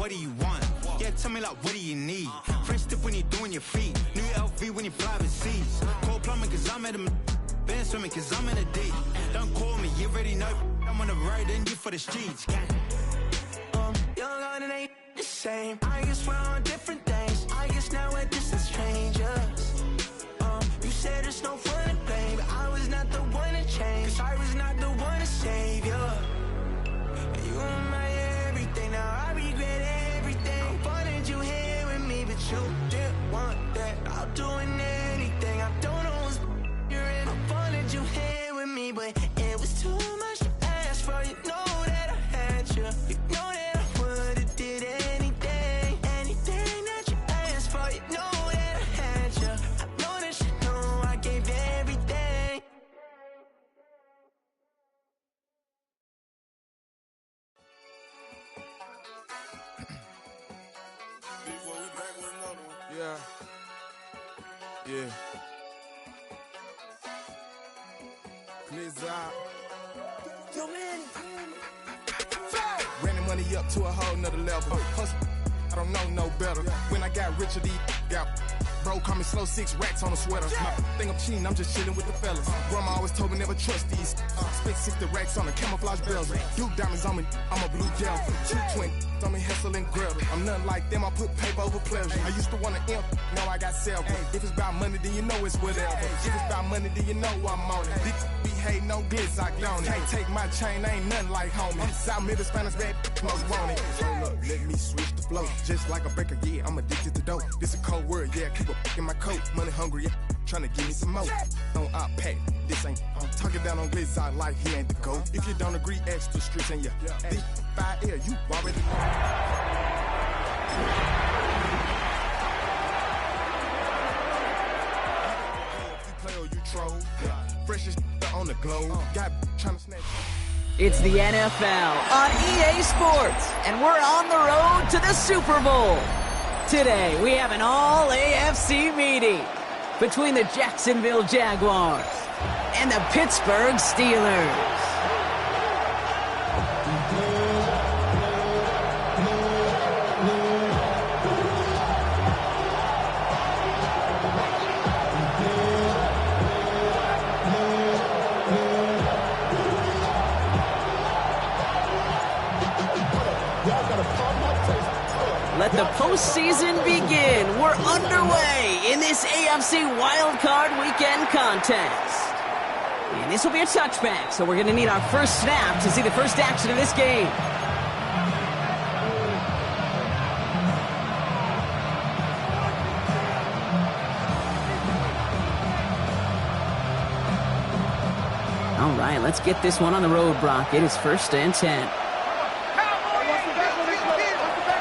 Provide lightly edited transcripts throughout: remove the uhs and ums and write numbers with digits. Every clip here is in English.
what do you want? Yeah, tell me like, what do you need? Fresh tip when you're doing your feet. New LV when you fly overseas. Cold plumbing cause I'm at a been swimming cause I'm in a deep. Don't call me, you already know. I'm on the road and you for the streets. Young and it ain't the same. I guess we're on different things. I guess now we're distant strangers. You said it's no fun to blame, but I was not the one to change. Cause I was not the one to save you. You were my everything, now I regret everything. I wanted you here with me, but you didn't want that. I'm doing anything, I don't know what's you're in. I wanted you here with me, but it was too much to ask for. You know that I had you. You know that I would've did anything, anything that you asked for. You know that I had you. I know that you know I gave everything. Yeah. Yeah. Blizzard. Yo, man. Ran the money up to a whole nother level. Hustle, I don't know no better. When I got richer, these got bro, call me slow, 6 racks on a sweater. My thing I'm cheating, I'm just chilling with the fellas. Grandma always told me never trust these. Spent 60 racks on a camouflage bells. Duke diamonds on me, I'm a blue gel. 220 on me, Hessel and Gretel. I'm nothing like them, I put paper over pleasure. I used to want to imp, now I got self. If it's about money, then you know it's whatever. If it's about money, then you know I'm on it. Big behave, no glitz, I don't. Can't take my chain, ain't nothing like homie. South Middle Spanish bad, most want it. Hold up, let me switch the flow. Just like a baker, yeah, I'm addicted to dope. This a cold word, yeah, keep a in my coat. Money hungry, yeah, tryna give me some more. On op pack, this ain't talking down on glitz, I like he ain't the GOAT. If you don't agree, ask the streets and yeah. This fire air, you already know. You play or you troll. Freshest on the globe. Got trying to snatch. It's the NFL on EA Sports, and we're on the road to the Super Bowl. Today, we have an all-AFC meeting between the Jacksonville Jaguars and the Pittsburgh Steelers. Let the postseason begin. We're underway in this AFC Wildcard Weekend contest. And this will be a touchback, so we're going to need our first snap to see the first action of this game. All right, let's get this one on the road, Brock. It is 1st and 10.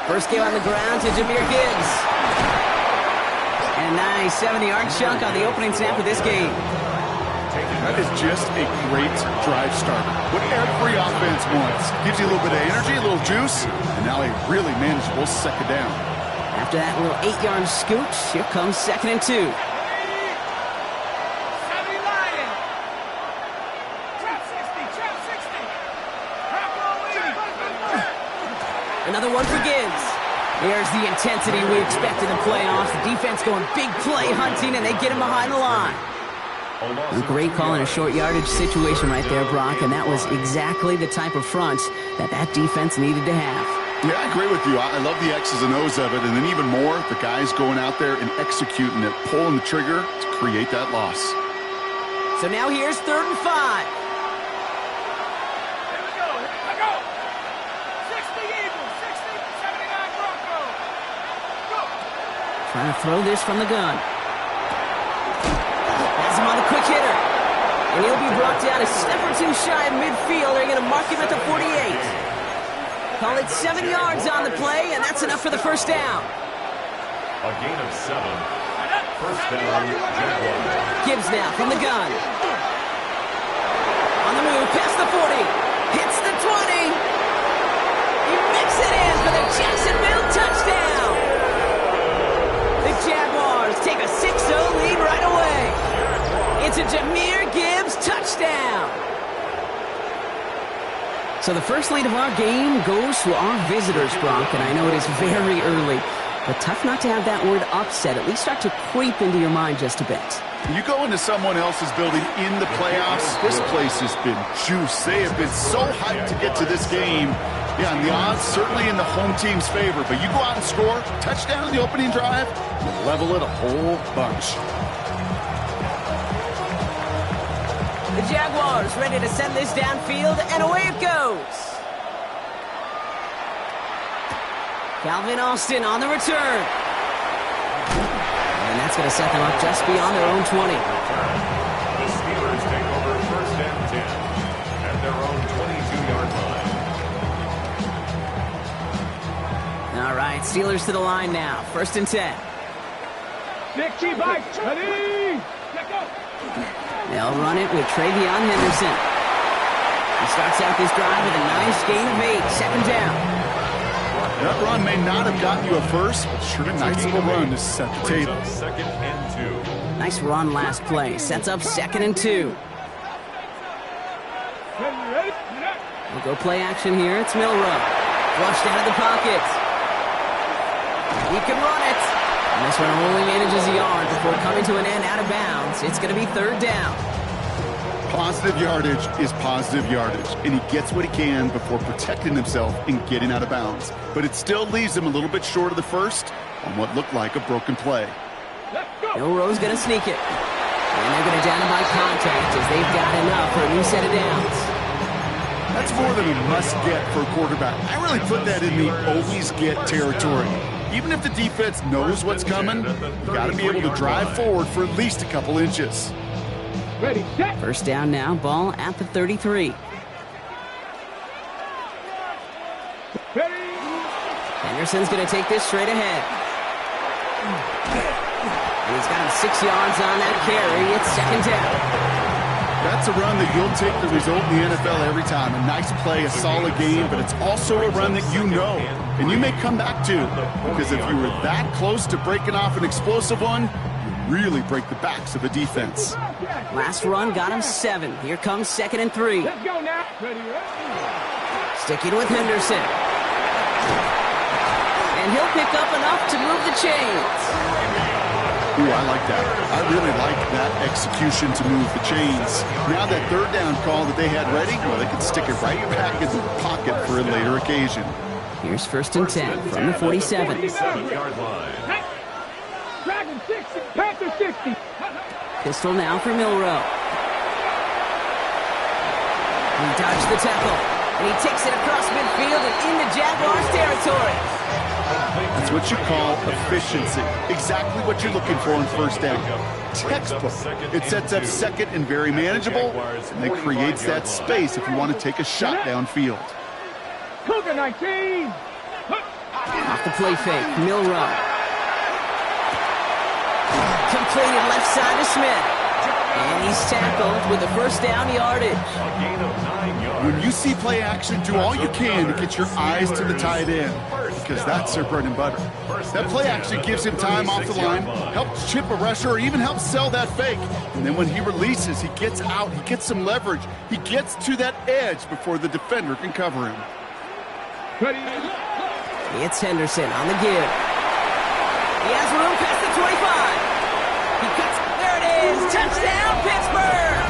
First game on the ground to Jahmyr Gibbs. And a nice 70-yard chunk on the opening snap of this game. That is just a great drive starter. What every offense wants. Gives you a little bit of energy, a little juice, and now a really manageable second down. After that little 8-yard scooch, here comes 2nd and 2. Another one for Gibbs. There's the intensity we expect in the playoffs. The defense going big play hunting, and they get him behind the line. A great call in a short yardage situation right there, Brock, and that was exactly the type of front that defense needed to have. Yeah, I agree with you. I love the X's and O's of it, and then even more, the guys going out there and executing it, pulling the trigger to create that loss. So now here's 3rd and 5. Trying to throw this from the gun. Has him on the quick hitter. And he'll be brought down a step or two shy of midfield. They're going to mark him at the 48. Call it 7 yards on the play, and that's enough for the first down. A gain of 7. First down, Jaguars. Gibbs now from the gun. On the move, past the 40. Hits the 20. He makes it in for the Jacksonville touchdown. The Jaguars take a 6-0 lead right away. It's a Jahmyr Gibbs touchdown. So the first lead of our game goes to our visitors, Brock, and I know it is very early, but tough not to have that word upset at least start to creep into your mind just a bit. You go into someone else's building in the playoffs, this place has been juiced. They have been so hyped to get to this game. Yeah, and the odds certainly in the home team's favor, but you go out and score, touchdown in the opening drive, you level it a whole bunch. The Jaguars ready to send this downfield, and away it goes. Calvin Austin on the return. And that's going to set them up just beyond their own 20. The Steelers take over first and 10 at their own 22-yard line. All right, Steelers to the line now. First and 10. They'll run it with Travion Henderson. He starts out this drive with a nice gain of 8. Second down. That run may not have gotten you a first, but sure a nice little run to set the table. Second and 2. Nice run last play. Sets up second and 2. We'll go play action here. It's Milrow. Flushed out of the pocket. He can run it. And this one only manages a yard before coming to an end out of bounds. It's going to be third down. Positive yardage is positive yardage, and he gets what he can before protecting himself and getting out of bounds. But it still leaves him a little bit short of the first on what looked like a broken play. Milrow's going to sneak it. And they're going to down him by contact as they've got enough for a new set of downs. That's more than a must-get for a quarterback. I really put that in the always-get territory. Even if the defense knows what's coming, you got to be able to drive forward for at least a couple inches. Ready, set. First down now, ball at the 33. Ready. Henderson's going to take this straight ahead. And he's got him 6 yards on that carry. It's second down. That's a run that you'll take the result in the NFL every time. A nice play, a solid game, but it's also a run that you know, and you may come back to, because if you were that close to breaking off an explosive one, you really break the backs of a defense. Last run got him 7. Here comes second and 3. Let's go now. Sticking with Henderson. And he'll pick up enough to move the chains. Ooh, I like that. I really like that execution to move the chains. Now that third down call that they had ready, well, they can stick it right back in the pocket for a later occasion. Here's first and 10 from the 47. 47-yard line. Dragon 60, Panther 60. Pistol now for Milrow. He dodged the tackle, and he takes it across midfield and into Jaguars territory. That's what you call efficiency. Exactly what you're looking for in first down. Textbook. It sets up second and very manageable, and it creates that space if you want to take a shot downfield. Cougar 19. Off the play fake, Milrow. Completed left side to Smith. And he's tackled with the first down yardage. A gain of 9 yards. When you see play action, do all you can to get your eyes to the tight end, because that's their bread and butter. That play action gives him time off the line, helps chip a rusher, or even helps sell that fake. And then when he releases, he gets out, he gets some leverage. He gets to that edge before the defender can cover him. It's Henderson on the give. He has room past the 25. He cuts. There it is. Touchdown, Pittsburgh.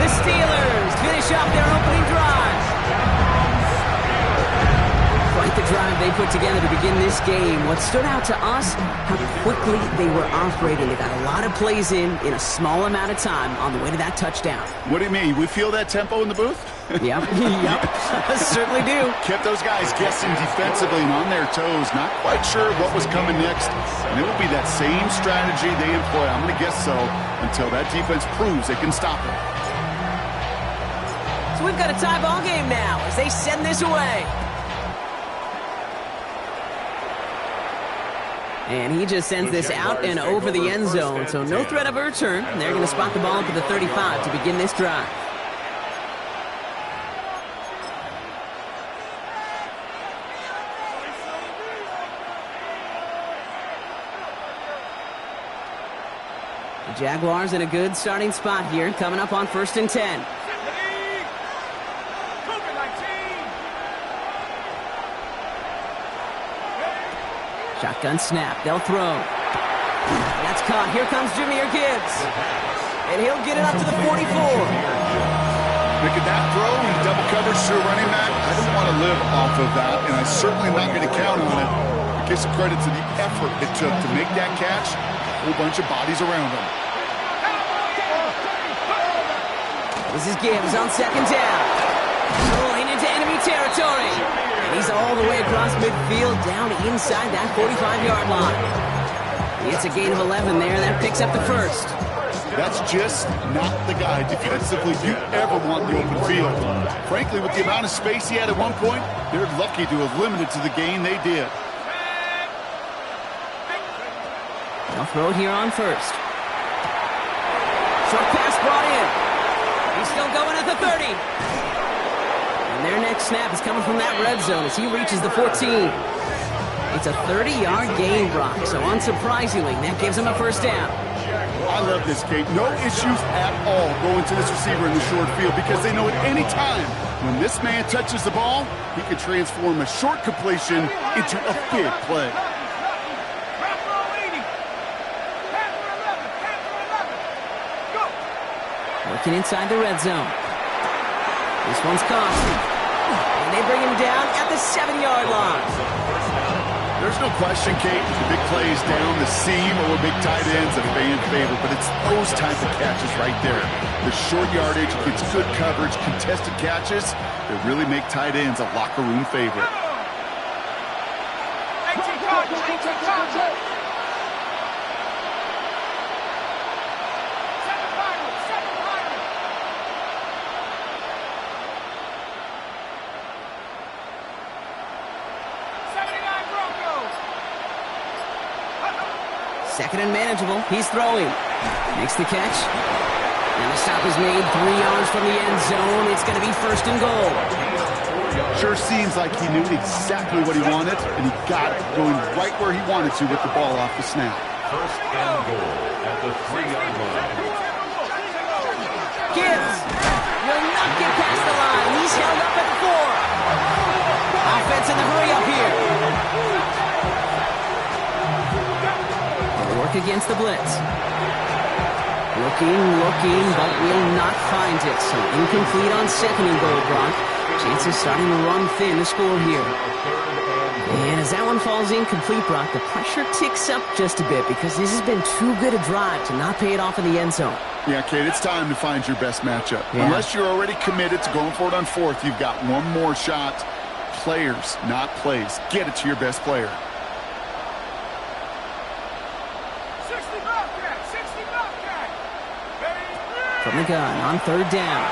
The Steelers finish off their opening drive. Quite the drive they put together to begin this game. What stood out to us, how quickly they were operating. They got a lot of plays in a small amount of time on the way to that touchdown. What do you mean? We feel that tempo in the booth? Yep, certainly do. Kept those guys guessing defensively and on their toes, not quite sure what was coming next. And it will be that same strategy they employ, I'm going to guess so, until that defense proves they can stop it. So we've got a tie ball game now as they send this away. And he just sends this out and over the end zone, so no threat of a return. They're going to spot the ball up at the 35 to begin this drive. The Jaguars in a good starting spot here, coming up on first and 10. Shotgun snap. They'll throw. That's caught. Here comes Jahmyr Gibbs. And he'll get it up to the 44. Look at that throw and double coverage to a running back. I don't want to live off of that, and I certainly am not going to count on it. It gives the credit to the effort it took to make that catch. A whole bunch of bodies around him. This is Gibbs on second down. Rolling into enemy territory. And he's all the way across midfield down inside that 45-yard line. It's a gain of 11 there. That picks up the first. That's just not the guy defensively you ever want in the open field. Frankly, with the amount of space he had at one point, they're lucky to have limited to the gain they did. They'll throw it here on first. Short pass brought in. He's still going at the 30. And their next snap is coming from that red zone as he reaches the 14. It's a 30-yard gain, Brock, so unsurprisingly, that gives him a first down. I love this, Kate. No issues at all going to this receiver in the short field because they know at any time when this man touches the ball, he can transform a short completion into a big play. Working inside the red zone. This one's costly. And they bring him down at the 7-yard line. There's no question, Kate, the big plays down the seam or big tight ends a fan favorite, but it's those type of catches right there. The short yardage gets good coverage, contested catches that really make tight ends a locker room favorite. Second and manageable. He's throwing. Makes the catch. And the stop is made 3 yards from the end zone. It's going to be first and goal. Sure seems like he knew exactly what he wanted, and he got it going right where he wanted to with the ball off the snap. First and goal at the 3-yard line. Gibbs will not get past the line. He's held up at the 4. Offense in the hurry up here. They'll work against the blitz. Looking, but will not find it. So incomplete on second and goal, Brock. Chances starting to run thin to score here. And as that one falls incomplete, Brock, the pressure ticks up just a bit because this has been too good a drive to not pay it off in the end zone. Yeah, Kate, it's time to find your best matchup. Yeah. Unless you're already committed to going for it on fourth, you've got one more shot. Players, not plays. Get it to your best player. From the gun on third down.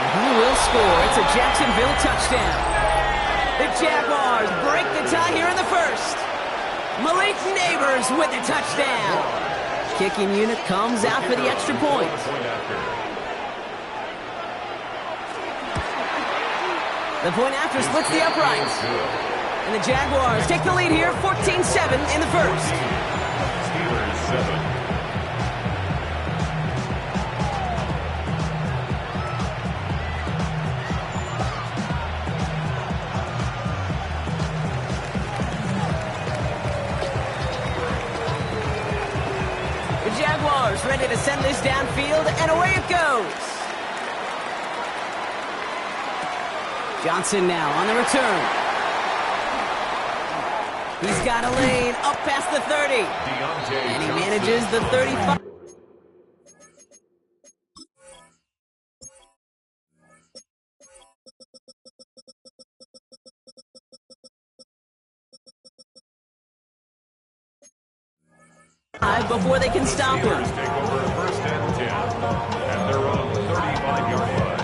And he will score. It's a Jacksonville touchdown. The Jaguars break the tie here in the first. Malik Neighbors with the touchdown. Kicking unit comes out for the extra point. The point after splits the uprights. And the Jaguars take the lead here, 14-7 in the first. Steelers 7. Jaguars ready to send this downfield, and away it goes. Johnson now on the return. He's got a lane up past the 30. And he manages the 35. Before they can stop him. Steelers take over first and 10 at their own 35-yard line.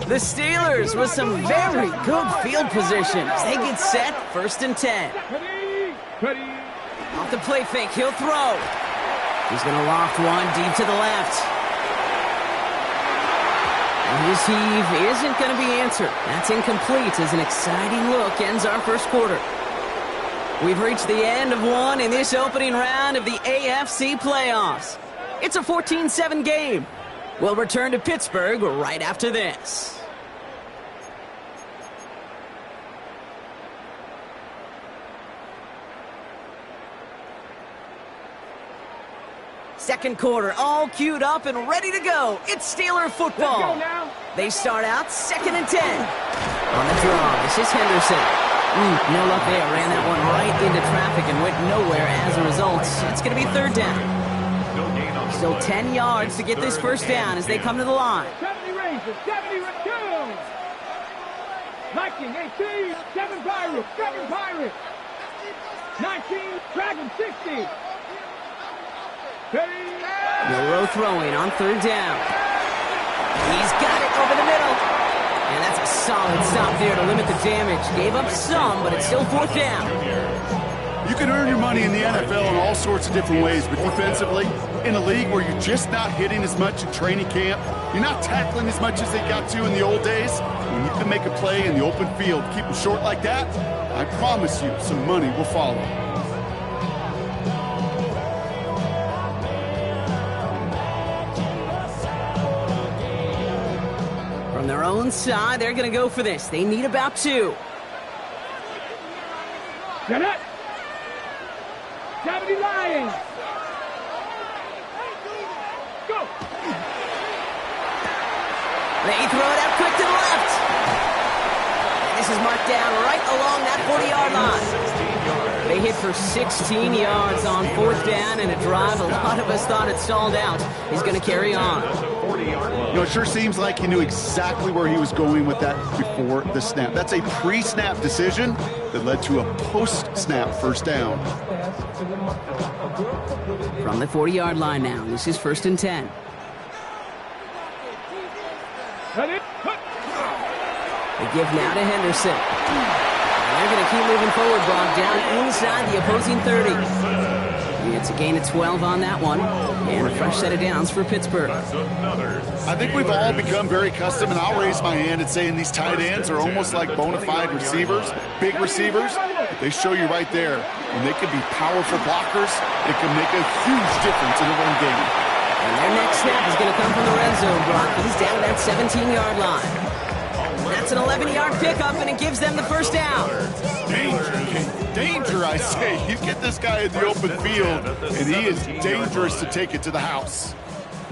The Steelers with some very good field position as they get set, first and 10. Off the play fake, he'll throw. He's going to loft one deep to the left. And his heave isn't going to be answered. That's incomplete as an exciting look ends our first quarter. We've reached the end of one in this opening round of the AFC playoffs. It's a 14-7 game. We'll return to Pittsburgh right after this. Second quarter, all queued up and ready to go. It's Steeler football. They start out 2nd and 10. On the draw, this is Henderson. No luck there. Ran that one right into traffic and went nowhere as a result. It's going to be 3rd down. Still 10 yards to get this first down as they come to the line. 70 Rangers, 70 Rangers. Viking 18, 7 Pirates, 7 Pirates. 19, Dragon 60. Milrow throwing on 3rd down. He's got it over the middle. And that's a solid stop there to limit the damage. Gave up some, but it's still 4th down. You can earn your money in the NFL in all sorts of different ways, but defensively, in a league where you're just not hitting as much in training camp, you're not tackling as much as they got to in the old days, when you can make a play in the open field, keep them short like that, I promise you some money will follow. From their own side, they're going to go for this. They need about 2. Get it! 70 Lions! Go! They throw it out quick to the left. And this is marked down right along that 40-yard line. They hit for 16 yards on 4th down, and a drive a lot of us thought it stalled out is going to carry on. You know, it sure seems like he knew exactly where he was going with that before the snap. That's a pre-snap decision that led to a post-snap first down. From the 40-yard line now, this is 1st and 10. They give now to Henderson. And they're going to keep moving forward, Bob, down inside the opposing 30. It's a gain of 12 on that one, and a fresh set of downs for Pittsburgh. I think we've all become very accustomed, and I'll raise my hand and say these tight ends are almost like bona fide receivers, big receivers. They show you right there, when they can be powerful blockers, it can make a huge difference in a run game. And their next snap is going to come from the red zone, Brock. He's down at that 17-yard line. That's an 11-yard pickup, and it gives them the first down. Danger, I say. You get this guy in the open field, and he is dangerous to take it to the house.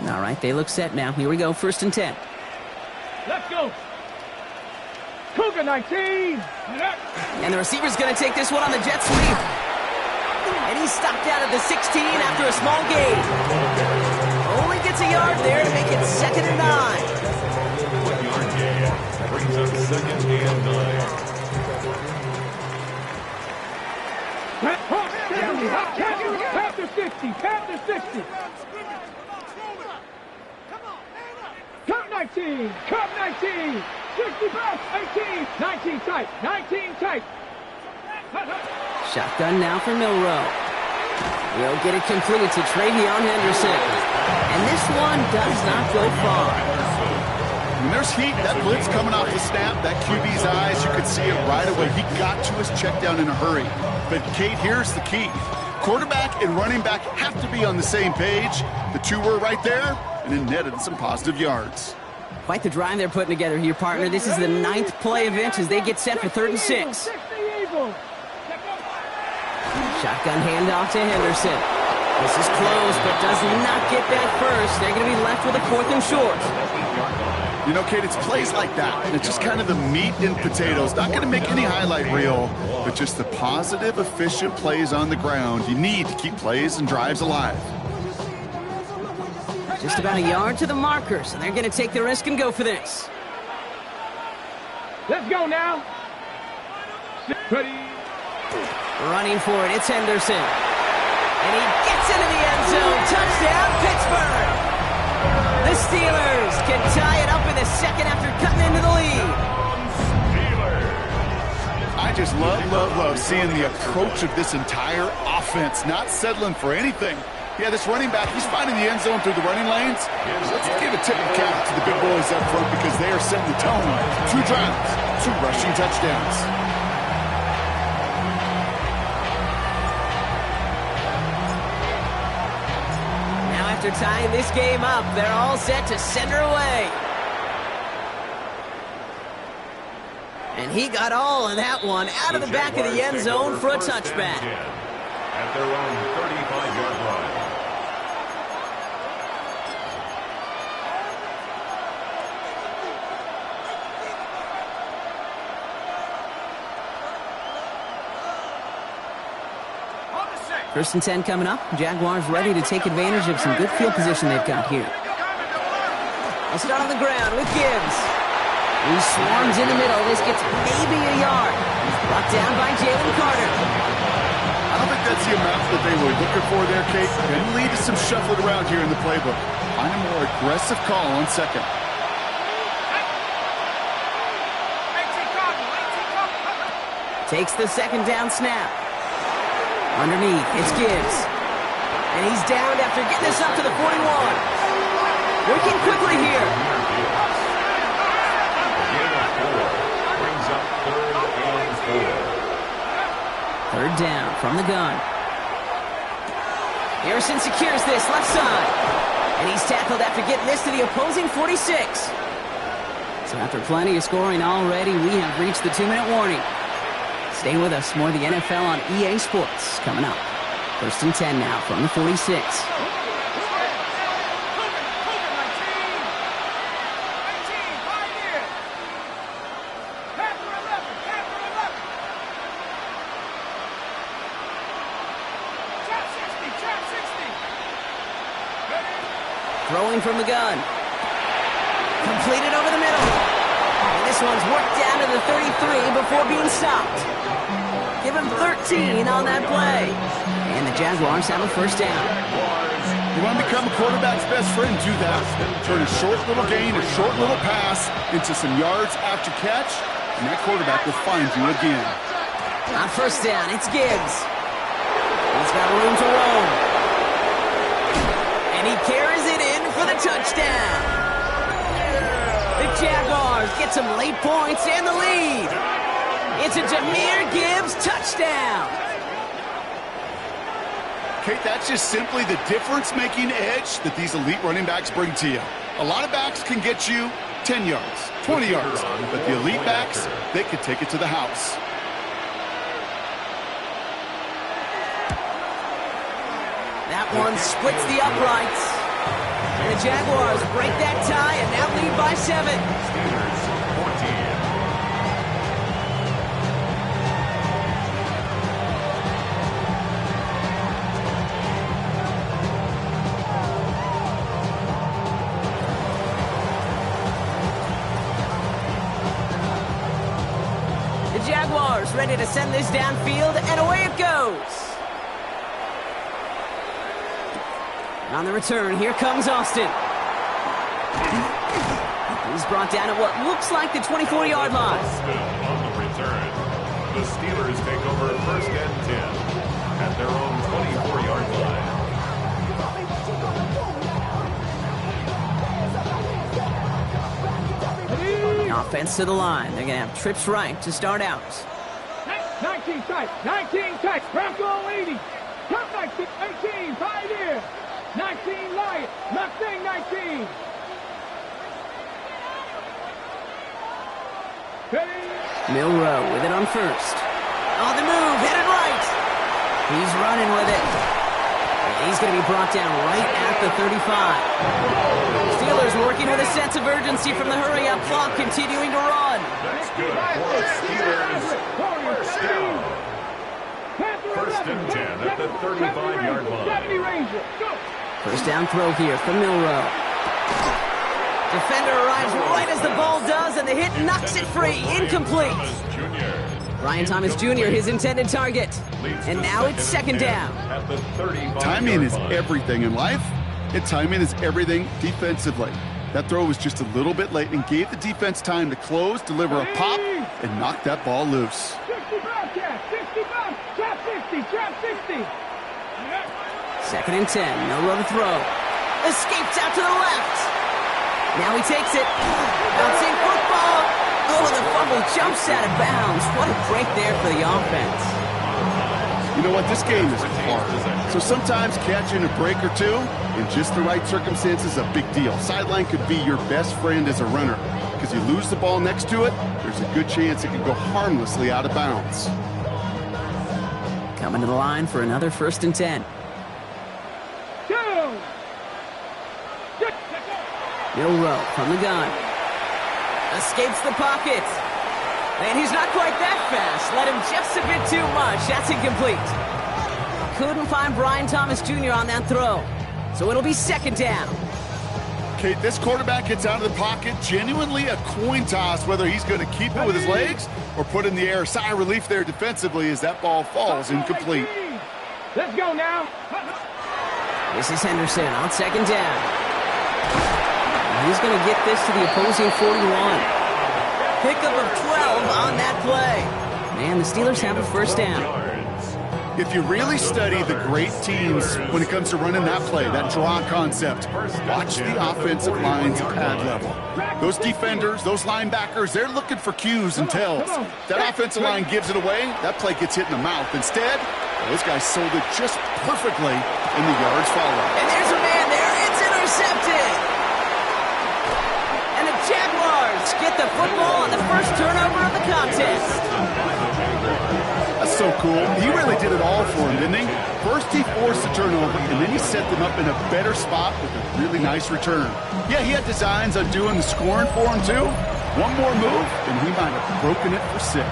All right, they look set now. Here we go, 1st and 10. Let's go. Cougar 19. And the receiver's going to take this one on the jet sweep. And he's stopped out at the 16 after a small gain. Only gets a yard there to make it 2nd and 9. 1-yard gain brings up 2nd and 9. Panther 60, Panther 60. Cup 19, Cup 19. 60 back, 18, 19 tight, 19 tight. Shotgun now for Milrow. Will get it completed to Travion Henderson. And this one does not go far. When there's heat, that blitz coming off the snap, that QB's eyes, you could see it right away. He got to his check down in a hurry. But, Kate, here's the key. Quarterback and running back have to be on the same page. The two were right there, and it netted some positive yards. Quite the drive they're putting together here, partner. This is the 9th play of inch as they get set for 3rd and 6. Shotgun handoff to Henderson. This is close, but does not get that first. They're going to be left with a 4th and short. You know, Kate, it's plays like that, and it's just kind of the meat and potatoes. Not going to make any highlight reel, but just the positive, efficient plays on the ground. You need to keep plays and drives alive. Just about a yard to the markers, and they're going to take the risk and go for this. Let's go now. Ready. Running for it, it's Henderson. And he gets into the end zone. Touchdown, Pittsburgh. The Steelers can tie it up in the 2nd after cutting into the lead. I just love seeing the approach of this entire offense, not settling for anything. Yeah, this running back, he's finding the end zone through the running lanes. Let's give a tip of cap to the big boys up front because they are setting the tone. 2 drives, 2 rushing touchdowns. after tying this game up. They're all set to send her away. And he got all of that one out of the back of the end zone for a touchback. At their own 35-yard line. First and 10 coming up. Jaguars ready to take advantage of some good field position they've got here. They'll start on the ground with Gibbs. He swarms in the middle. This gets maybe a yard. Brought down by Jalen Carter. I don't think that's the amount that they were looking for there, Kate. Can lead to some shuffling around here in the playbook. Find a more aggressive call on second. Takes the second down snap. Underneath, it's Gibbs. And he's downed after getting this up to the 41. Working quickly here. Brings up 3rd and 4. Third down from the gun. Harrison secures this left side. And he's tackled after getting this to the opposing 46. So after plenty of scoring already, we have reached the 2-minute warning. Stay with us. More of the NFL on EA Sports coming up. First and 10 now from the 46. Throwing from the gun. Completed over the middle. And this one's worked down to the 33 before being stopped. Give him 13 on that play. And the Jaguars have a first down. You want to become a quarterback's best friend, do that. Turn a short little gain, a short little pass into some yards after catch, and that quarterback will find you again. On first down, it's Gibbs. He's got room to roam. And he carries it in for the touchdown. The Jaguars get some late points and the lead. It's a Jahmyr Gibbs touchdown. Kate, that's just simply the difference-making edge that these elite running backs bring to you. A lot of backs can get you 10 yards, 20 yards, but the elite backs, they can take it to the house. That one splits the uprights. And the Jaguars break that tie and now lead by 7. Steelers 14. The Jaguars ready to send this downfield, and away it goes. On the return, here comes Austin. He's brought down at what looks like the 24-yard line. On the return, the Steelers take over first and 10 at their own 24-yard line. Offense to the line. They're going to have trips right to start out. 19 tight, 19 tight, Bronco 80. Top 19, 18, 5 years. 19 Lions, Mustang 19. Milrow with it on first. On the move, headed right. He's running with it. And he's going to be brought down right at the 35. Steelers working with a sense of urgency from the hurry-up clock, continuing to run. That's good for the Steelers. First down. First and 10 at the 35-yard line. First down throw here from Milrow. Defender arrives right as the ball does, and the hit knocks it free. Incomplete. Ryan Thomas Jr., his intended target. And now it's second down. Timing is everything in life, and timing is everything defensively. That throw was just a little bit late and gave the defense time to close, deliver a pop, and knock that ball loose. 60 Bobcat, 60 Bob, trap 60, trap 60. Second and 10, Milrow to throw. Escapes out to the left. Now he takes it. Bouncing football. Oh, the fumble jumps out of bounds. What a break there for the offense. You know what? This game is hard. So sometimes catching a break or two in just the right circumstances is a big deal. Sideline could be your best friend as a runner because you lose the ball next to it, there's a good chance it can go harmlessly out of bounds. Coming to the line for another 1st and 10. Bill Rowe from the gun. Escapes the pocket. And he's not quite that fast. Let him just a bit too much. That's incomplete. Couldn't find Brian Thomas Jr. on that throw. So it'll be 2nd down. Kate, this quarterback gets out of the pocket. Genuinely a coin toss whether he's going to keep it with his legs or put it in the air. Sigh of relief there defensively as that ball falls incomplete. Let's go now. This is Henderson on 2nd down. He's going to get this to the opposing 41. Pickup of 12 on that play. And the Steelers have a 1st down. If you really study the great teams when it comes to running that play, that draw concept, watch the offensive line's pad level. Those defenders, those linebackers, they're looking for cues and tells. That offensive line gives it away, that play gets hit in the mouth. Instead, those guys sold it just perfectly, and the yards follow. And there's a man there. It's intercepted. And the Jaguars get the football on the first turnover of the contest. That's so cool. He really did it all for him, didn't he? First he forced the turnover, and then he set them up in a better spot with a really nice return. Yeah, he had designs on doing the scoring for him, too. One more move, and he might have broken it for 6.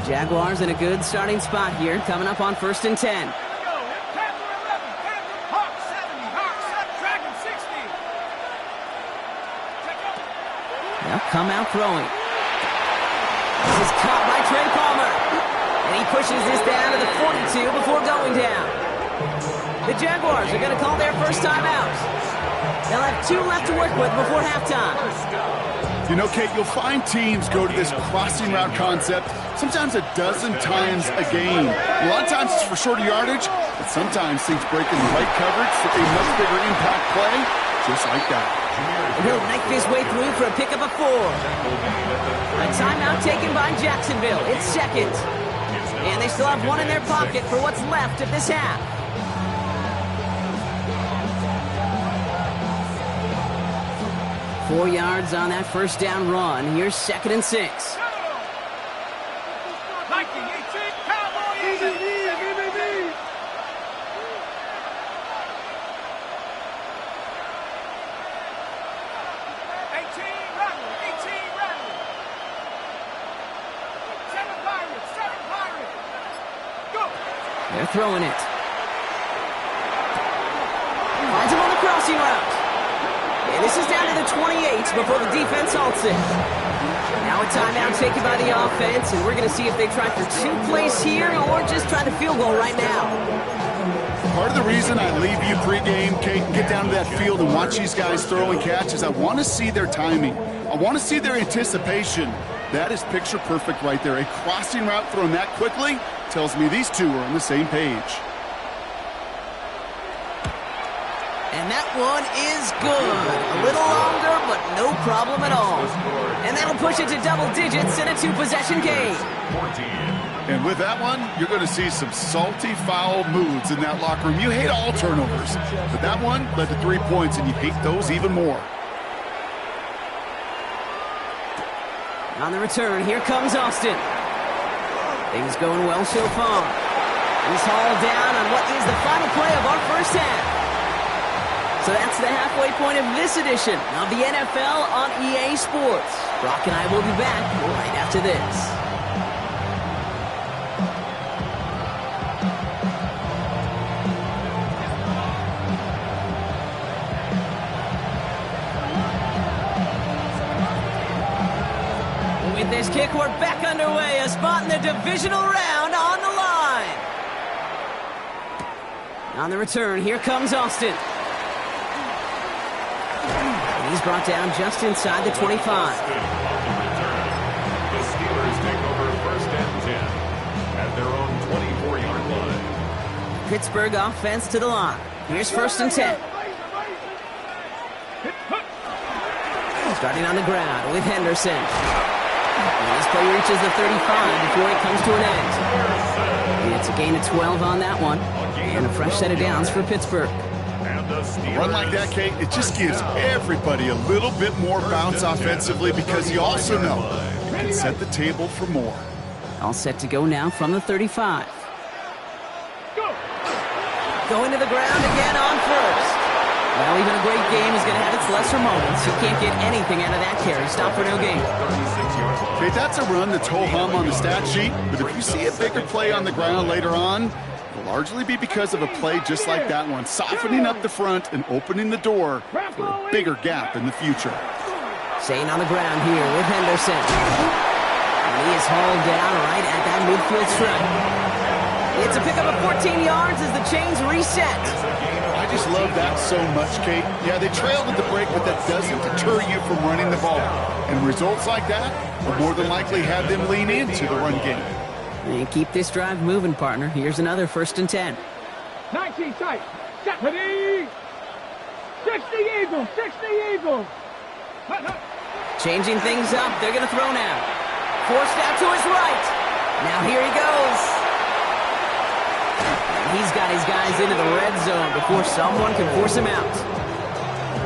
Jaguars in a good starting spot here, coming up on 1st and 10. They'll come out throwing. This is caught by Trey Palmer. And he pushes this down to the 42 before going down. The Jaguars are going to call their first timeout. They'll have 2 left to work with before halftime. You know, Kate, you'll find teams go to this crossing route concept sometimes a dozen times a game. A lot of times it's for shorter yardage, but sometimes things break in the right coverage for a much bigger impact play, just like that. And he'll make his way through for a pickup of 4. A timeout taken by Jacksonville. It's 2nd. And they still have 1 in their pocket for what's left of this half. Four yards on that first down run. Here's 2nd and 6. They're throwing it. Finds him on the crossing route. And this is down to the 28 before the defense halts it. Now a timeout taken by the offense, and we're going to see if they try for 2 plays here or just try the field goal right now. Part of the reason I leave you pregame, Kate, and get down to that field and watch these guys throw and catch is I want to see their timing. I want to see their anticipation. That is picture perfect right there. A crossing route thrown that quickly tells me these two are on the same page. And that one is good. A little longer, but no problem at all. And that'll push it to double digits in a 2-possession game. And with that one, you're going to see some salty, foul moods in that locker room. You hate all turnovers, but that one led to 3 points, and you hate those even more. On the return, here comes Austin. Things going well so far. He's hauled down on what is the final play of our first half. So that's the halfway point of this edition of the NFL on EA Sports. Brock and I will be back right after this. With this kick, we're back underway. A spot in the divisional round on the line. On the return, here comes Austin. He's brought down just inside the 25. The Steelers take over 1st and 10 at their own 24-yard line. Pittsburgh offense to the line. Here's 1st and 10. Starting on the ground with Henderson. And this play reaches the 35 before it comes to an end. And it's a gain of 12 on that one. And a fresh set of downs for Pittsburgh. A run like that, Kate, it just gives everybody a little bit more bounce offensively because you also know you can set the table for more. All set to go now from the 35. Going to the ground again on 1st. Well, even a great game is going to have its lesser moments. You can't get anything out of that carry. Stop for no gain. Okay, that's a run that's ho-hum on the stat sheet, but if you see a bigger play on the ground later on, it'll largely be because of a play just like that one, softening up the front and opening the door for a bigger gap in the future. Staying on the ground here with Henderson. And he is hauled down right at that midfield stripe. It's a pickup of 14 yards as the chains reset. I just love that so much, Kate. Yeah, they trailed at the break, but that doesn't deter you from running the ball. And results like that will more than likely have them lean into the run game. And keep this drive moving, partner. Here's another 1st and 10. 19 tight. Stephanie. 60 Eagles. 60 Eagles. Changing things up. They're going to throw now. Forced out to his right. Now here he goes. And he's got his guys into the red zone before someone can force him out.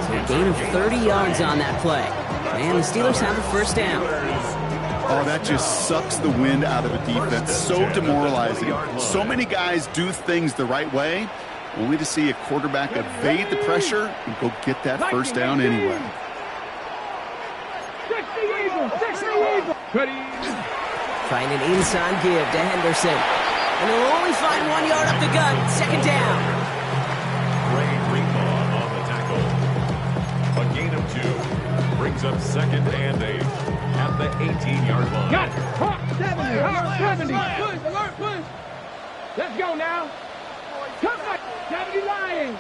So a gain of 30 yards on that play. And the Steelers have a 1st down. Oh, that just sucks the wind out of a defense. So demoralizing. So many guys do things the right way, only to see a quarterback evade the pressure and go get that 1st down anyway. 60 Eagles. 60 Eagles. Find an inside give to Henderson. And he'll only find 1 yard up the gut. 2nd down. Ray Greenlaw on the tackle. A gain of 2. Brings up 2nd and 8 at the 18-yard line. Got it. 70. Push. Let's go now. Come back. 70 Lions.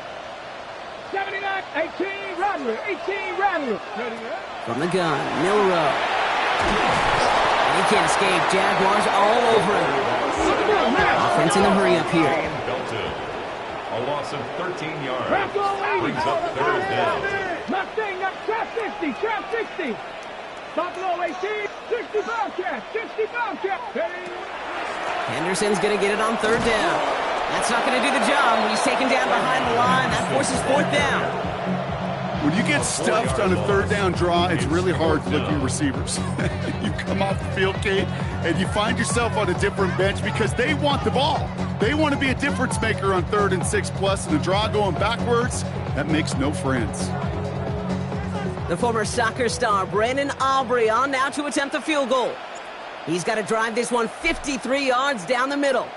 79. 18 Rattler. From the gun, Milrow. He can't escape. Jaguars all over him. Offense in the hurry up here. Belton. A loss of 13 yards. Brings up 3rd down. Mustang, trap 60. Buffalo 18. 60 Bobcat. Henderson's going to get it on 3rd down. That's not going to do the job. He's taken down behind the line. That forces 4th down. When you get stuffed on a 3rd down draw, it's really hard to look at your receivers. You come off the field, Kate, and you find yourself on a different bench because they want the ball. They want to be a difference maker on 3rd and 6+, and the draw going backwards, that makes no friends. The former soccer star, Brandon Aubrey, on now to attempt the field goal. He's got to drive this one 53 yards down the middle.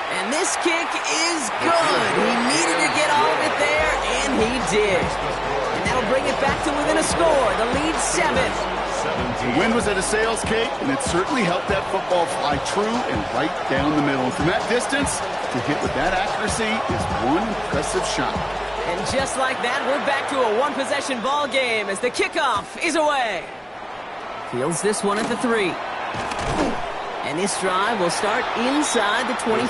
And this kick is good. He needed to get all of it there, and he did. And that'll bring it back to within a score. The lead 7. The wind was at a sails, Kate, and it certainly helped that football fly true and right down the middle. And from that distance, to hit with that accuracy is one impressive shot. And just like that, we're back to a one-possession ball game as the kickoff is away. Fields this one at the 3. And this drive will start inside the 25.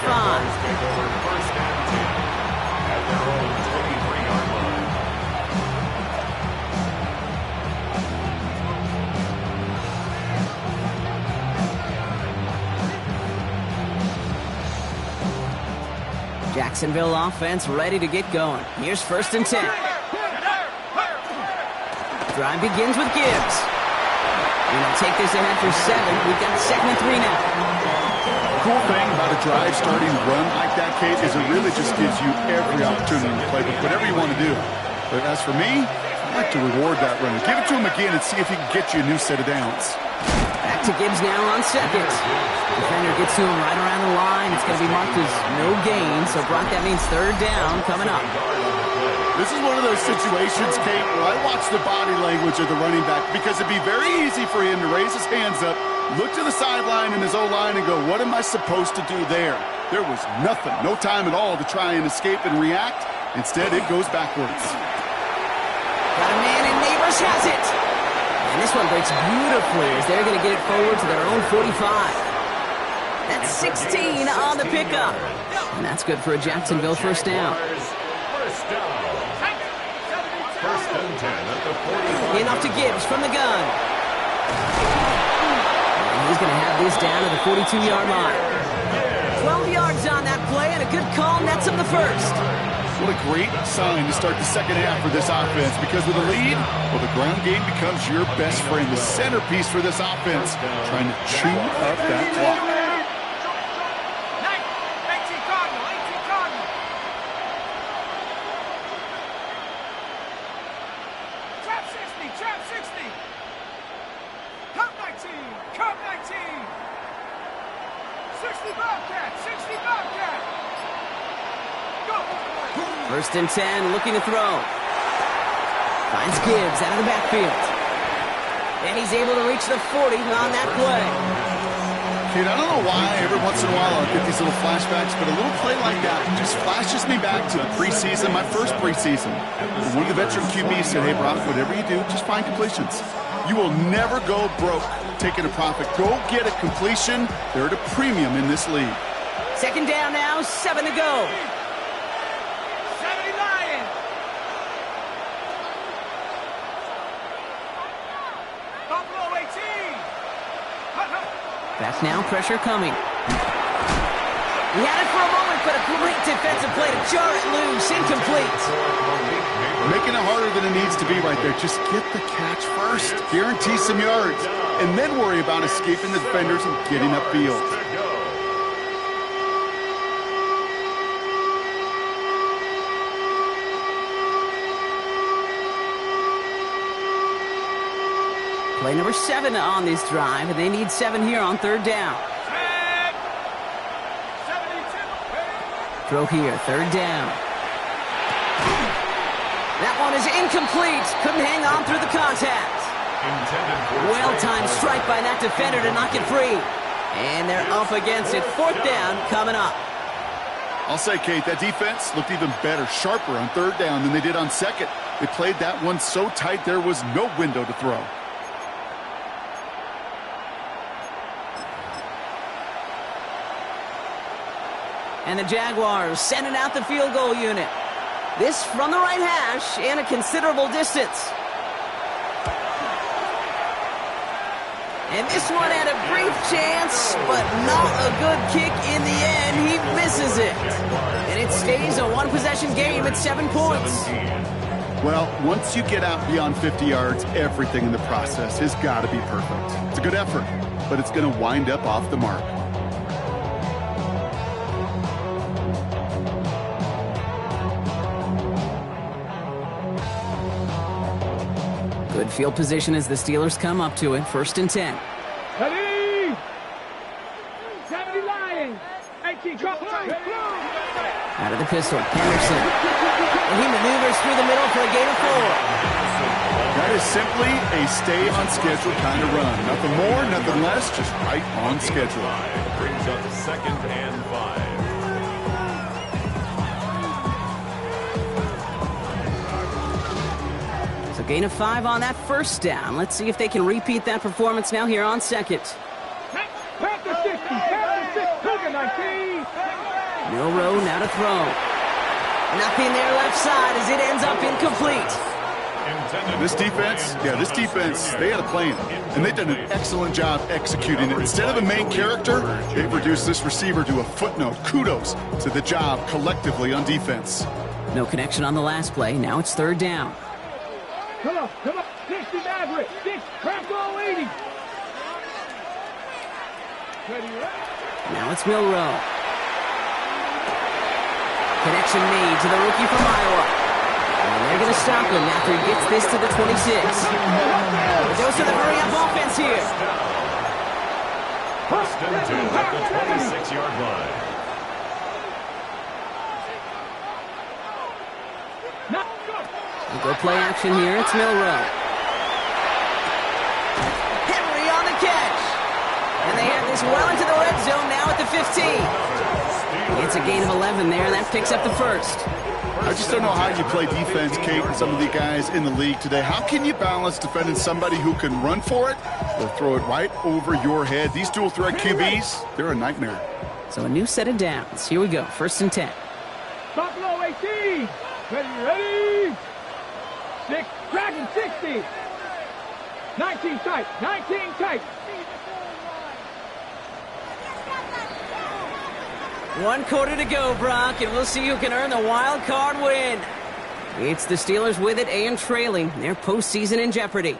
Jacksonville offense ready to get going. Here's 1st and 10. Drive begins with Gibbs. And they'll take this ahead for 7. We've got 2nd and 3 now. The cool thing about a drive starting run like that, Kate, is it really just gives you every opportunity to play with whatever you want to do. But as for me, I'd like to reward that runner. Give it to him again and see if he can get you a new set of downs. Back to Gibbs now on 2nd. Defender gets to him right around the line. It's going to be marked as no gain. So, Brock, that means 3rd down coming up. This is one of those situations, Kate, where I watch the body language of the running back because it'd be very easy for him to raise his hands up, look to the sideline in his O-line and go, what am I supposed to do there? There was nothing, no time at all to try and escape and react. Instead, it goes backwards. Got a man, and Neighbors has it. And this one breaks beautifully as they're going to get it forward to their own 45. That's 16 on the pickup. And that's good for a Jacksonville first down. First down. First and 10 at the 40. In off to Gibbs from the gun. And he's going to have this down to the 42-yard line. 12 yards on that play, and a good call nets him the first. What a great sign to start the second half for this offense, because with a lead, well, the ground game becomes your best friend, the centerpiece for this offense, trying to chew up that clock. 18 Cardinal, 18 Cardinal. Trap 60, trap 60. Cup 19, cup 19. 60 Bobcat, 60 Bobcat. Go. First and 10, looking to throw. Finds Gibbs out of the backfield. And he's able to reach the 40 on that play. Kate, I don't know why every once in a while I'll get these little flashbacks, but a little play like that just flashes me back to the preseason, my first preseason. One of the veteran QBs said, hey, Brock, whatever you do, just find completions. You will never go broke taking a profit. Go get a completion. They're at a premium in this league. Second down now, 7 to go. Back now, pressure coming. He had it for a moment, but a great defensive play to jar it loose. Incomplete. Making it harder than it needs to be right there. Just get the catch first. Guarantee some yards. And then worry about escaping the defenders and getting upfield. Play number 7 on this drive, and they need 7 here on third down. Throw here, third down. That one is incomplete. Couldn't hang on through the contact. Well-timed strike by that defender to knock it free. And they're up against it. Fourth down coming up. I'll say, Kate, that defense looked even better, sharper on third down than they did on second. They played that one so tight there was no window to throw. And the Jaguars sending out the field goal unit. This from the right hash and a considerable distance. And this one had a brief chance, but not a good kick in the end. He misses it. And it stays a one-possession game at 7 points. Well, once you get out beyond 50 yards, everything in the process has got to be perfect. It's a good effort, but it's going to wind up off the mark. Good field position as the Steelers come up to it. First and 10. Ready? 70 Lions. 18 drop. Out of the pistol, Henderson. And he maneuvers through the middle for a gain of 4. That is simply a stay-on-schedule kind of run. Nothing more, nothing less, just right on schedule. Brings up second and 5. So gain of 5 on that first down. Let's see if they can repeat that performance now here on second. Panther 60, Panther 6, Cougar 19. Milroe now to throw. Nothing there left side as it ends up incomplete. This defense, they had a plan, and they've done an excellent job executing it. Instead of a main character, they've reduced this receiver to a footnote. Kudos to the job collectively on defense. No connection on the last play. Now it's third down. Come on. 60 Maverick, 6, Cramco 80. Now it's Milroe. Connection made to the rookie from Iowa. And they're going to stop him after he gets this to the 26. Goes to the hurry-up offense here. First and 2 at the 26-yard line. We'll go play action here. It's Milroe. Henry on the catch. And they have this well into the red zone now at the 15. It's a gain of 11 there, and that picks up the first. I just don't know how you play defense, Kate, and some of the guys in the league today. How can you balance defending somebody who can run for it or throw it right over your head? These dual threat QBs, they're a nightmare. So a new set of downs. Here we go. 1st and 10. Buffalo 18. Ready. 6. Dragon 60. 19 tight. 19 tight. 1 quarter to go, Brock, and we'll see who can earn the wild card win. It's the Steelers with it and trailing. Their postseason in jeopardy.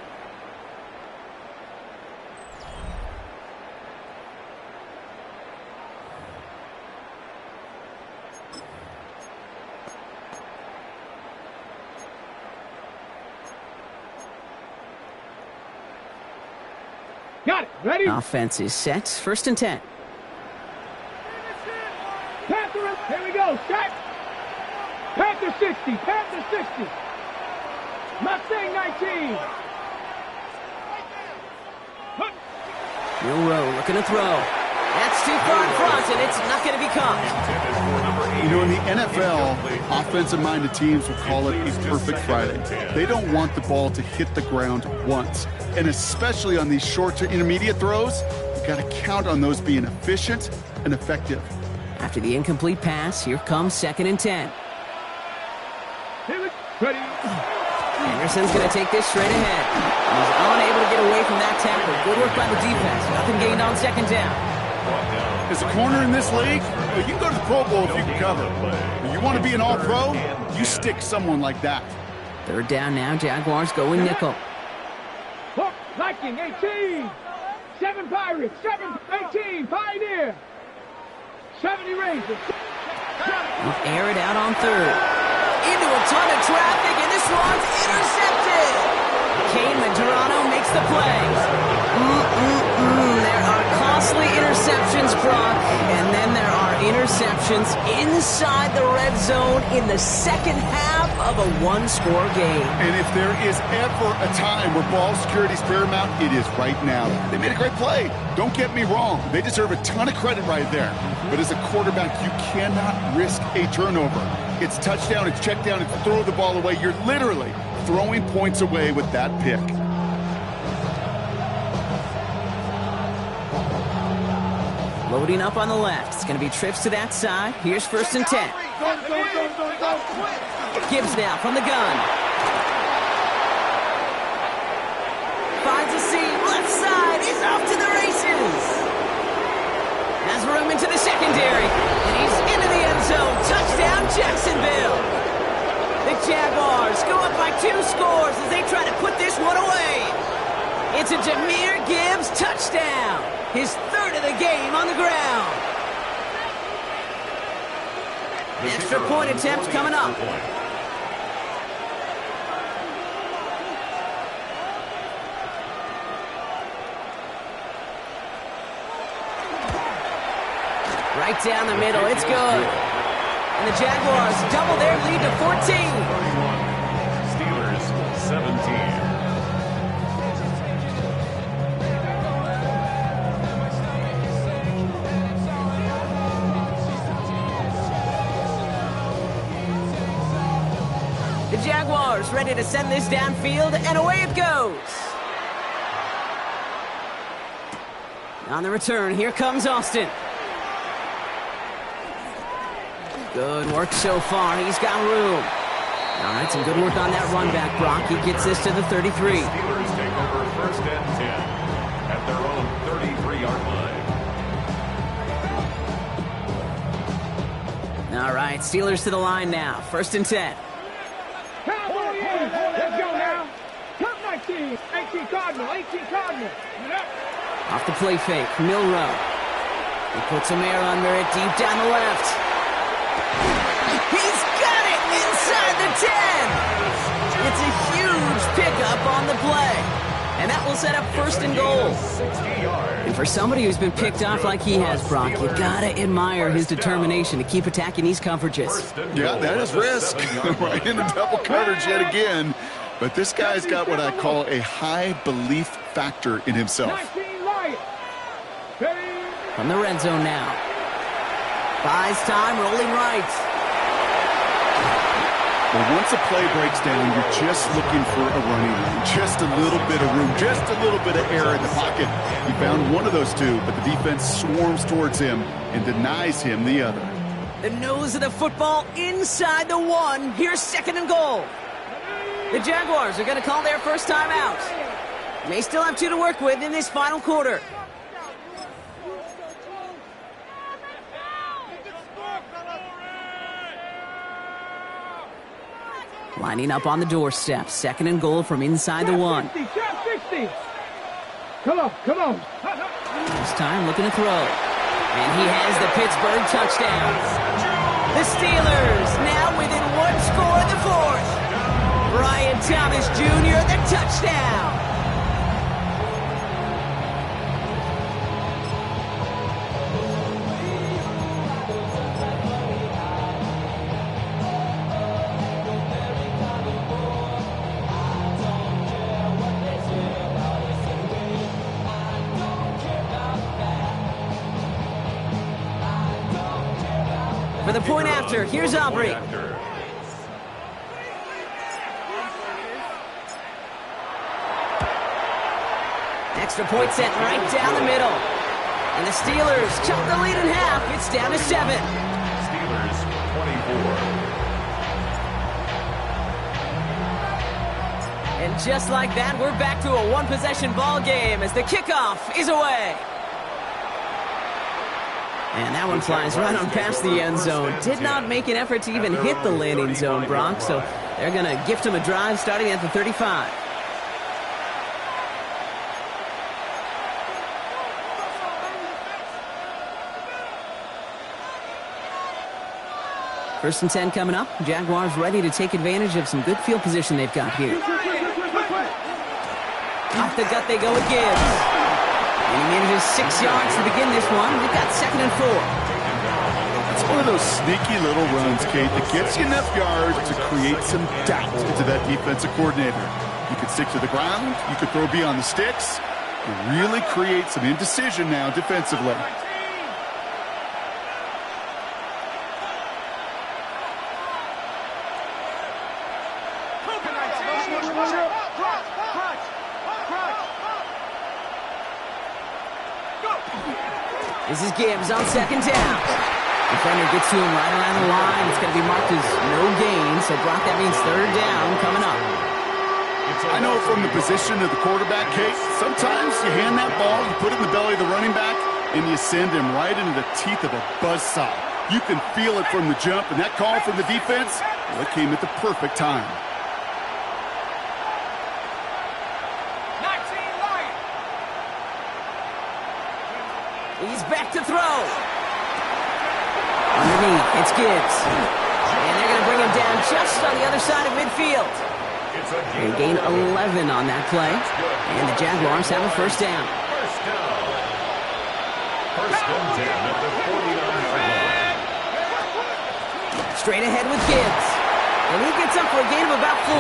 Got it. Ready. Offense is set. 1st and 10. Panther, here we go. Set. Panther 60. Panther 60. Mustang 19. Milroe looking to throw. That's too far in front, and it's not going to be caught. You know, in the NFL, offensive-minded teams will call it a perfect Friday. They don't want the ball to hit the ground once. And especially on these short to intermediate throws, you got to count on those being efficient and effective. After the incomplete pass, here comes 2nd and 10. Ready. Anderson's going to take this straight ahead. He's unable to get away from that tackle. Good work by the defense. Nothing gained on 2nd down. As a corner in this league, you can go to the Pro Bowl if you can cover. If you want to be an all-pro, you stick someone like that. 3rd down now. Jaguars going nickel. Hook, Viking 18. 7 Pirates. 7 18. Pioneer. 70 Rangers. Air it out on 3rd. Into a ton of traffic, and this one's intercepted. Kane Madrano makes the play. There are costly interceptions, Brock, and then there are interceptions inside the red zone in the 2nd half of a 1-score game. And if there is ever a time where ball security is paramount, it is right now. They made a great play. Don't get me wrong. They deserve a ton of credit right there. But as a quarterback, you cannot risk a turnover. It's touchdown, it's check down, it's throw the ball away. You're literally throwing points away with that pick. Loading up on the left. It's going to be trips to that side. Here's 1st and 10. Gibbs now from the gun. Finds a seam. Left side. He's off to the races. Has room into the secondary. And he's into the end zone. Touchdown, Jacksonville. The Jaguars go up by 2 scores as they try to put this one away. It's a Jahmyr Gibbs touchdown. His 3rd of the game on the ground. Extra point attempt coming up. Right down the middle, it's good. And the Jaguars double their lead to 14. Steelers 17. The Jaguars ready to send this downfield, and away it goes. On the return, here comes Austin. Good work so far. He's got room. All right, some good work on that run back, Brock. He gets this to the 33. Steelers take over 1st and 10 at their own 33-yard line. All right, Steelers to the line now. 1st and 10. Cowboy in. Let's go now. Top 19. 18 Cardinal. 18 Cardinal. Off the play fake, Milroe. He puts some air under it deep down the left. He's got it inside the 10. It's a huge pickup on the play. And that will set up 1st and goal. And for somebody who's been picked off like he has, Brock, you gotta admire his determination to keep attacking these coverages. Yeah, that is risk. Right into double coverage yet again. But this guy's got what I call a high belief factor in himself. 19 Lions. From the red zone now. Buys time, rolling right. Well, once a play breaks down, you're just looking for a running lane, just a little bit of room, just a little bit of air in the pocket. He found one of those two, but the defense swarms towards him and denies him the other. The nose of the football inside the 1. Here's 2nd and goal. The Jaguars are going to call their first time out. May still have 2 to work with in this final quarter. Lining up on the doorstep. 2nd and goal from inside the 1. 60. Come on. This time looking to throw. And he has the Pittsburgh touchdown. The Steelers now within 1 score in the 4th. Brian Thomas Jr. the touchdown. For the point after, here's Aubrey. Extra point sent right down the middle. And the Steelers chop the lead in half. It's down to 7. Steelers 24. And just like that, we're back to a one-possession ball game as the kickoff is away. And that one flies right on past the end zone. Did not make an effort to even hit the landing zone, Brock. So they're going to gift him a drive starting at the 35. First and 10 coming up. Jaguars ready to take advantage of some good field position they've got here. Off the gut they go with Gibbs. And he manages 6 yards to begin this one. They've got 2nd and 4. It's one of those sneaky little runs, Kate, that gets you enough yards to create some doubt into that defensive coordinator. You could stick to the ground. You could throw beyond the sticks. You really create some indecision now defensively. This is Gibbs on 2nd down. Defender gets to him right around the line. It's going to be marked as no gain. So, Brock, that means 3rd down coming up. I know from the position of the quarterback, Kate, sometimes you hand that ball, you put it in the belly of the running back, and you send him right into the teeth of a buzzsaw. You can feel it from the jump, and that call from the defense, well, it came at the perfect time. He's back to throw. Underneath, it's Gibbs. And they're going to bring him down just on the other side of midfield. They gain 11 on that play. And the Jaguars have a 1st down. First and 10 at the 49-yard line. Straight ahead with Gibbs. And he gets up for a gain of about 4.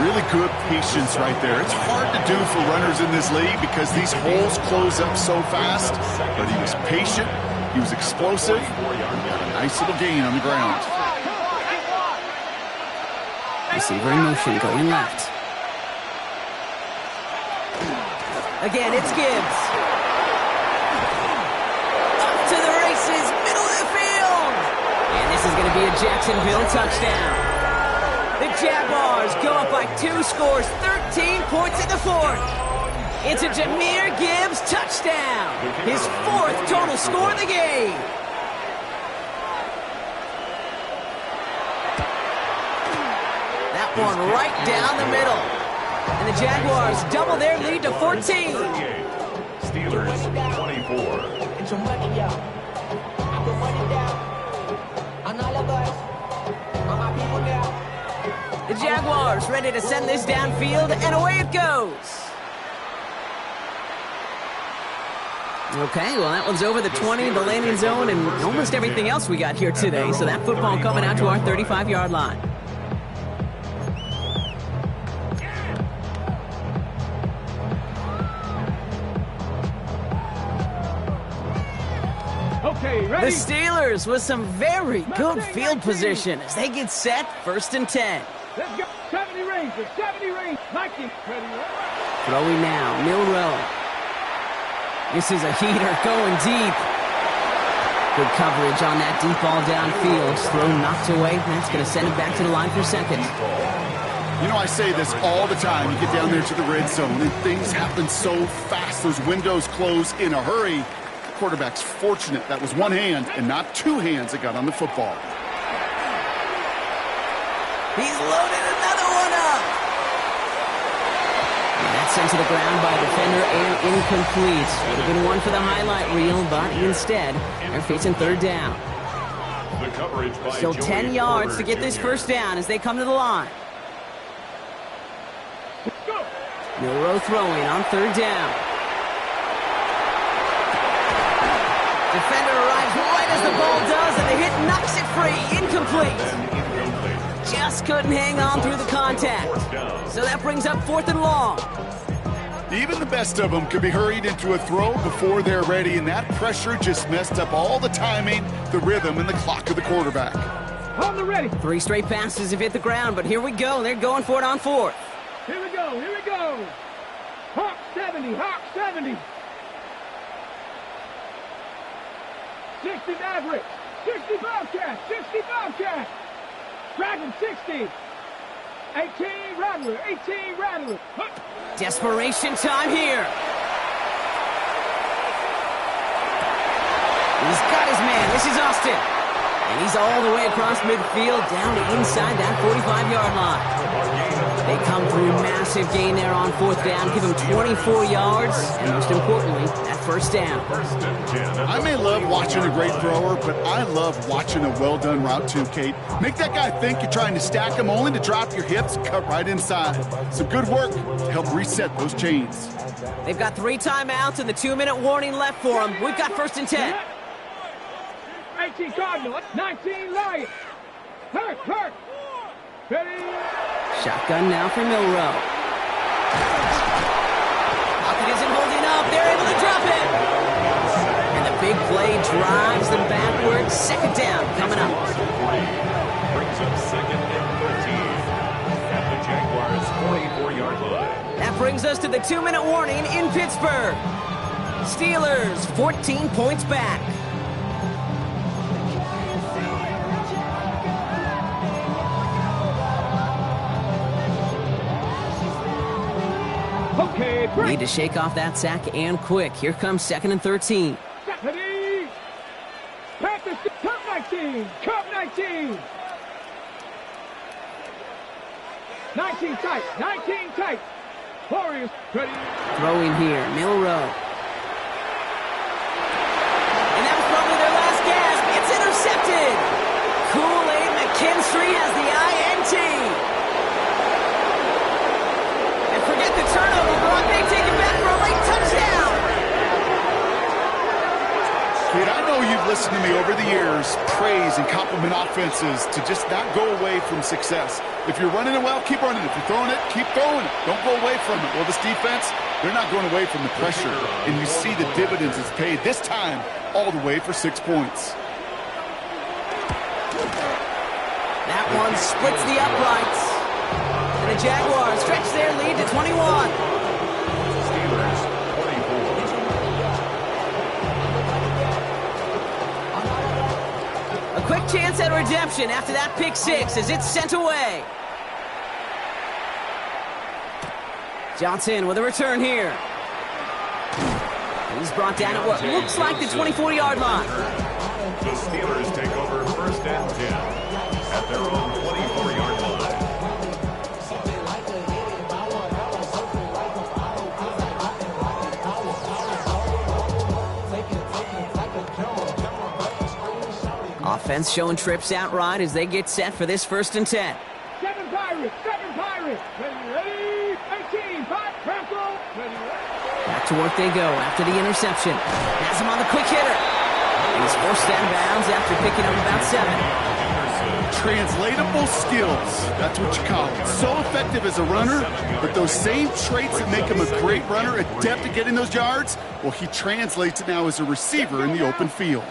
Really good patience right there. It's hard to do for runners in this league because these holes close up so fast. But he was patient. He was explosive. Nice little gain on the ground. Receiver in motion going left. Again, it's Gibbs. Off to the races, middle of the field. And this is going to be a Jacksonville touchdown. The Jaguars go up by 2 scores, 13 points in the 4th. It's a Jahmyr Gibbs touchdown. His 4th total score of the game. That one right down the middle. And the Jaguars double their lead to 14. Steelers 24. It's your money, y'all. I put money down on all of us, on my people now. The Jaguars ready to send this downfield, and away it goes. Okay, well, that one's over the 20, the landing zone, and almost everything else we got here today. So that football coming out to our 35-yard line. Okay, The ready? Steelers with some very good field position as they get set, 1st and 10. Let's go. 70 Rangers, 70 Rangers. 19. Ready? Throwing now, Milrow. This is a heater going deep. Good coverage on that deep ball downfield. Throw knocked away. That's going to send it back to the line for 2nd. You know, I say this all the time. You get down there to the red zone, and things happen so fast. Those windows close in a hurry. The quarterback's fortunate that was one hand and not two hands that got on the football. He's loaded another one up. And that's sent to the ground by a defender and incomplete. Would have been one for the highlight reel, but instead, they're facing 3rd down. The coverage by Still 10 yards to get this 1st down as they come to the line. Milrow throwing on 3rd down. Defender arrives right as the ball does, and the hit knocks it free. Incomplete. Just couldn't hang on through the contact. So that brings up 4th and long. Even the best of them could be hurried into a throw before they're ready, and that pressure just messed up all the timing, the rhythm, and the clock of the quarterback. On the ready. 3 straight passes have hit the ground, but here we go. They're going for it on 4th. Here we go, here we go. Hawk 70, Hawk 70. 60 Maverick, 60 Bobcat, 60 Bobcat. Dragon 60. 18 Rattler, 18 Rattler. Huh. Desperation time here. He's got his man. This is Austin. And he's all the way across midfield down inside that 45-yard line. They come through massive gain there on 4th down, give him 24 yards, and most importantly, that 1st down. I may love watching a great thrower, but I love watching a well-done route too, Kate. Make that guy think you're trying to stack him only to drop your hips, cut right inside. Some good work to help reset those chains. They've got 3 timeouts and the 2-minute warning left for them. We've got 1st and 10. 18 Cardinal, 19 Lion. Hurt. Ready? Shotgun now for Milrow. Pocket isn't holding up. They're able to drop it. And the big play drives them backwards. 2nd down coming up. Brings up 2nd and 13 at the Jaguars' 44-yard line. That brings us to the 2-minute warning in Pittsburgh. Steelers 14 points back. Okay, break. Need to shake off that sack and quick. Here comes 2nd and 13. Ready? Panthers, Cup 19, Cup 19. 19 tight, 19 tight. Warriors, ready? Throwing here, Milrow. And that was probably their last gasp. It's intercepted. Kool-Aid McKinstry has the INT. And forget the turnover block. They take it back for a late touchdown. Kid, I know you've listened to me over the years praise and compliment offenses to just not go away from success. If you're running it well, keep running it. If you're throwing it, keep throwing it. Don't go away from it. Well, this defense, they're not going away from the pressure. And you see the dividends it's paid this time all the way for 6 points. That one splits the uprights. And the Jaguars stretch their lead to 21. Steelers 24. A quick chance at redemption after that pick 6 as it's sent away. Johnson with a return here. He's brought down at what looks like the 24-yard line. The Steelers take over 1st and 10 at their own 24-yard line. Offense showing trips outright as they get set for this 1st and 10. 7 Pirates, 7 Pirates. Ready? 18, 5, Bronco. Ready? Back to work they go after the interception. Has him on the quick hitter. And he's forced out of bounds after picking up about 7. Translatable skills. That's what you call it. So effective as a runner, but those same traits that make him a great runner, adept at getting those yards, well, he translates it now as a receiver in the open field.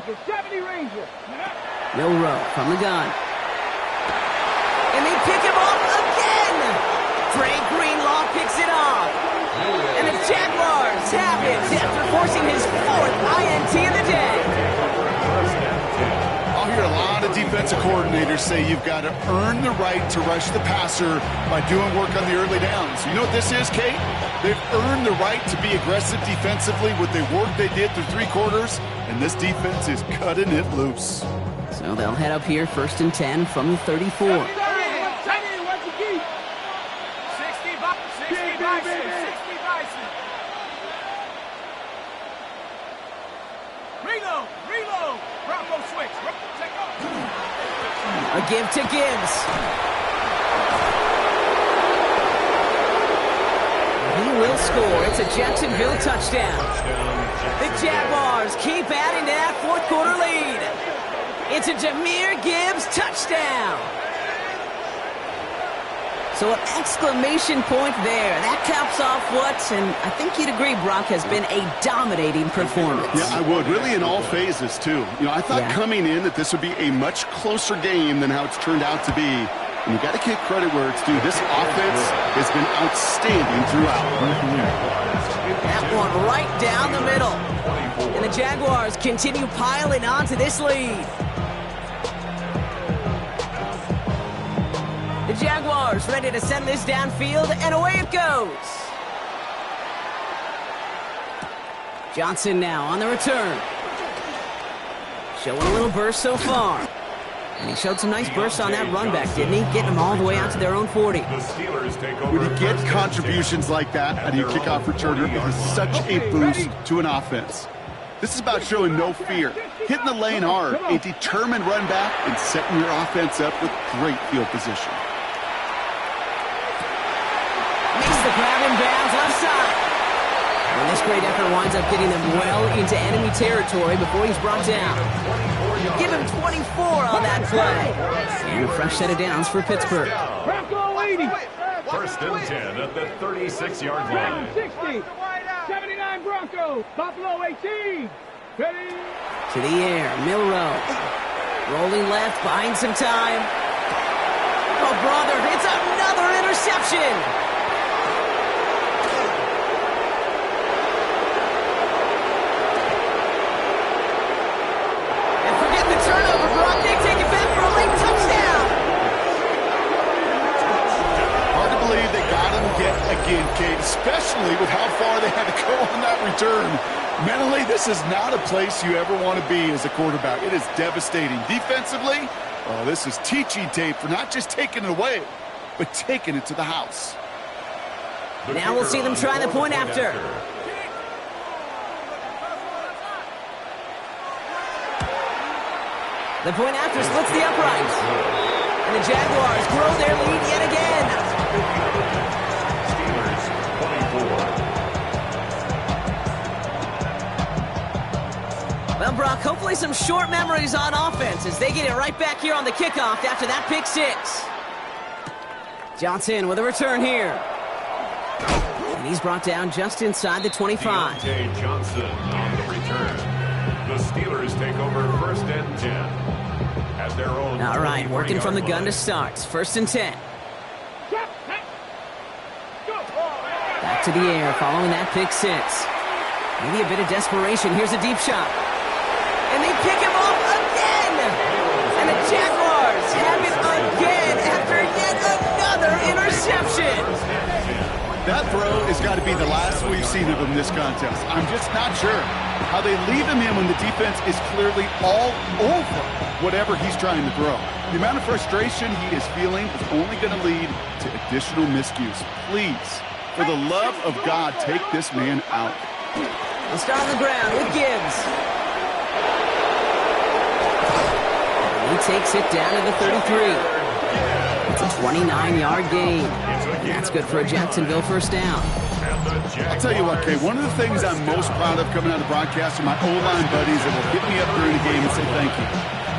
Ranger, 70 Ranger. Milrow from the gun. And they pick him off again! Dre Greenlaw picks it off. And the Jaguars have it after forcing his 4th INT of the day. I'll hear a lot of defensive coordinators say you've got to earn the right to rush the passer by doing work on the early downs. You know what this is, Kate? They've earned the right to be aggressive defensively with the work they did through 3 quarters, and this defense is cutting it loose. So they'll head up here 1st and 10 from the 34. Reload. Bronco switch. A give to Gibbs. He will score. It's a Jacksonville touchdown. The Jaguars keep adding to that 4th quarter lead. It's a Jahmyr Gibbs touchdown. So an exclamation point there. That caps off what, and I think you'd agree, Brock, has been a dominating performance. Yeah, I would. Really in all phases, too. You know, I thought coming in that this would be a much closer game than how it's turned out to be. And you got to give credit where it's due. This offense has been outstanding throughout. That one right down the middle. And the Jaguars continue piling on to this lead. The Jaguars ready to send this downfield, and away it goes. Johnson now on the return. Showing a little burst so far. And he showed some nice bursts on that run back, didn't he? Getting them all the way out to their own 40. When you get contributions like that out of your kickoff returner, it is such a boost to an offense. This is about showing no fear, hitting the lane hard, a determined run back, and setting your offense up with great field position. Makes the grab in bounds left side. And this great effort winds up getting them well into enemy territory before he's brought down. Give him 24 on that play. And a fresh set of downs for Pittsburgh. Bronco 80. 1st and 10 at the 36-yard line. 60. 79 Bronco. Buffalo 18. Ready. To the air, Milrow. Rolling left, buying some time. Oh, brother, it's another interception. Turnover, Brock. They take it back for a late touchdown. Hard to believe they got him yet again, Kate, especially with how far they had to go on that return. Mentally, this is not a place you ever want to be as a quarterback. It is devastating. Defensively, oh, this is teaching tape for not just taking it away, but taking it to the house. Now we'll see them try the point after. The point after splits the uprights. And the Jaguars grow their lead yet again. Steelers 24. Well, Brock, hopefully some short memories on offense as they get it right back here on the kickoff after that pick 6. Johnson with a return here. And he's brought down just inside the 25. Deontay Johnson on the return. The Steelers take over 1st and 10. At their own. All right, working from the gun to start. 1st and 10. Back to the air following that pick 6. Maybe a bit of desperation. Here's a deep shot. And they pick him off again. And the Jaguars have it again after yet another interception. That throw has got to be the last we've seen of him this contest. I'm just not sure how they leave him in when the defense is clearly all over whatever he's trying to throw. The amount of frustration he is feeling is only going to lead to additional miscues. Please, for the love of God, take this man out. We'll start on the ground with Gibbs. He takes it down to the 33. It's a 29-yard gain. That's good for a Jacksonville 1st down. I'll tell you what, Kay, one of the things I'm most proud of coming out of the broadcast are my O-line buddies that will hit me up during the game and say thank you.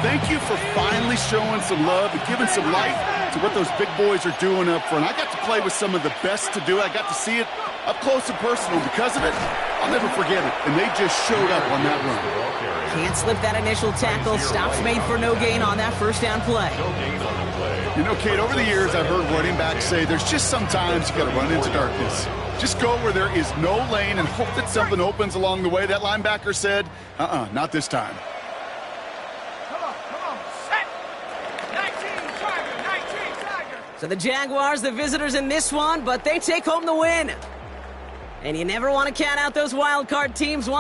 Thank you for finally showing some love and giving some light to what those big boys are doing up front. I got to play with some of the best to do it. I got to see it up close and personal. Because of it, I'll never forget it. And they just showed up on that run. Can't slip that initial tackle. Stops made for no gain on that first down play. No gain on the play. You know, Kate, over the years, I've heard running backs say there's just sometimes you got to run into darkness. Just go where there is no lane and hope that something opens along the way. That linebacker said, not this time. Come on, set. 19 Tiger. So the Jaguars, the visitors in this one, but they take home the win. And you never want to count out those wild card teams once